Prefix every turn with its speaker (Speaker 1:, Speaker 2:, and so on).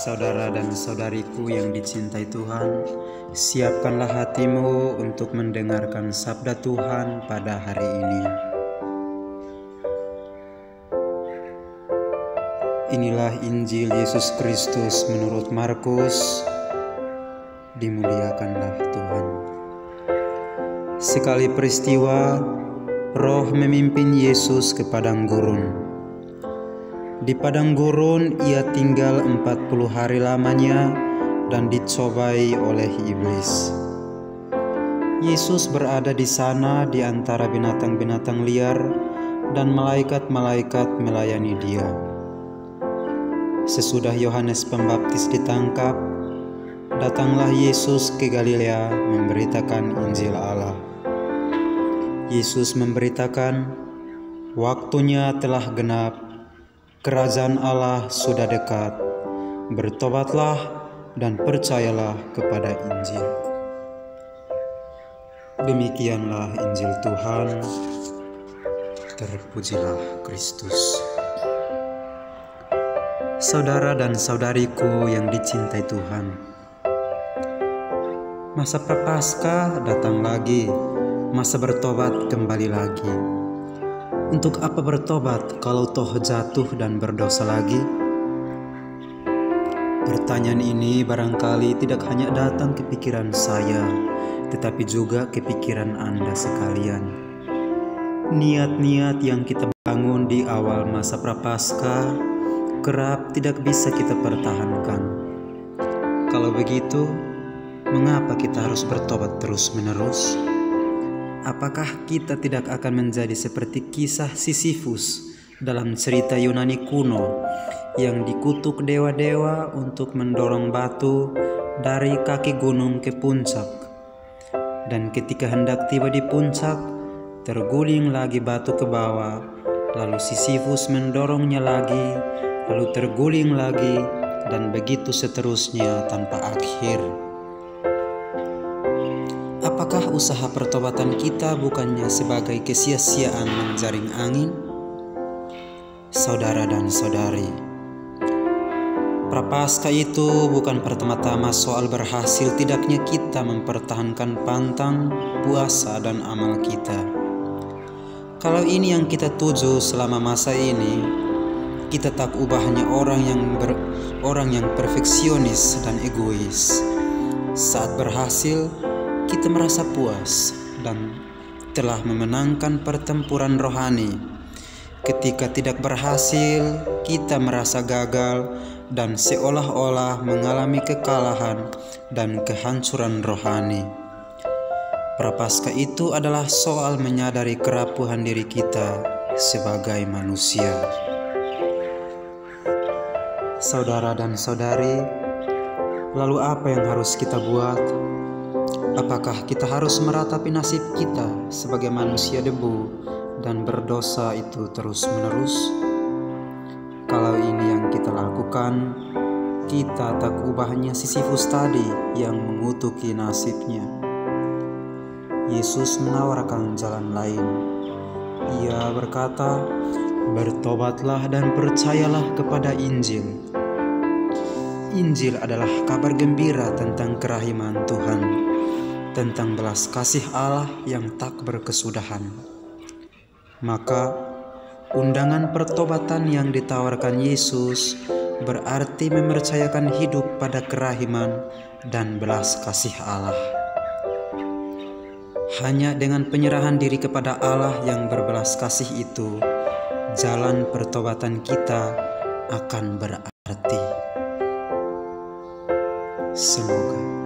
Speaker 1: Saudara dan saudariku yang dicintai Tuhan, siapkanlah hatimu untuk mendengarkan sabda Tuhan pada hari ini. Inilah Injil Yesus Kristus menurut Markus. Dimuliakanlah Tuhan. Sekali peristiwa, Roh memimpin Yesus ke padang gurun. Di padang gurun ia tinggal 40 hari lamanya dan dicobai oleh iblis. Yesus berada di sana di antara binatang-binatang liar dan malaikat-malaikat melayani dia. Sesudah Yohanes Pembaptis ditangkap, datanglah Yesus ke Galilea memberitakan Injil Allah. Yesus memberitakan, "Waktunya telah genap, Kerajaan Allah sudah dekat. Bertobatlah dan percayalah kepada Injil." Demikianlah Injil Tuhan. Terpujilah Kristus. Saudara dan saudariku yang dicintai Tuhan, masa Prapaskah datang lagi, masa bertobat kembali lagi. Untuk apa bertobat kalau toh jatuh dan berdosa lagi? Pertanyaan ini barangkali tidak hanya datang ke pikiran saya, tetapi juga ke pikiran Anda sekalian. Niat-niat yang kita bangun di awal masa Prapaskah kerap tidak bisa kita pertahankan. Kalau begitu, mengapa kita harus bertobat terus-menerus? Apakah kita tidak akan menjadi seperti kisah Sisyphus dalam cerita Yunani kuno yang dikutuk dewa-dewa untuk mendorong batu dari kaki gunung ke puncak, dan ketika hendak tiba di puncak, terguling lagi batu ke bawah, lalu Sisyphus mendorongnya lagi, lalu terguling lagi, dan begitu seterusnya tanpa akhir. Apakah usaha pertobatan kita bukannya sebagai kesia-siaan menjaring angin? Saudara dan saudari, Prapaskah itu bukan pertama-tama soal berhasil tidaknya kita mempertahankan pantang, puasa, dan amal kita. Kalau ini yang kita tuju selama masa ini, kita tak ubahnya orang yang perfeksionis dan egois. Saat berhasil, kita merasa puas dan telah memenangkan pertempuran rohani. Ketika tidak berhasil, kita merasa gagal dan seolah-olah mengalami kekalahan dan kehancuran rohani. Prapaskah itu adalah soal menyadari kerapuhan diri kita sebagai manusia. Saudara dan saudari, lalu apa yang harus kita buat? Apakah kita harus meratapi nasib kita sebagai manusia debu dan berdosa itu terus-menerus? Kalau ini yang kita lakukan, kita tak ubahnya Sisyphus tadi yang mengutuki nasibnya. Yesus menawarkan jalan lain. Ia berkata, "Bertobatlah dan percayalah kepada Injil." Injil adalah kabar gembira tentang kerahiman Tuhan, tentang belas kasih Allah yang tak berkesudahan. Maka, undangan pertobatan yang ditawarkan Yesus berarti mempercayakan hidup pada kerahiman dan belas kasih Allah. Hanya dengan penyerahan diri kepada Allah yang berbelas kasih itu, jalan pertobatan kita akan berarti. Semoga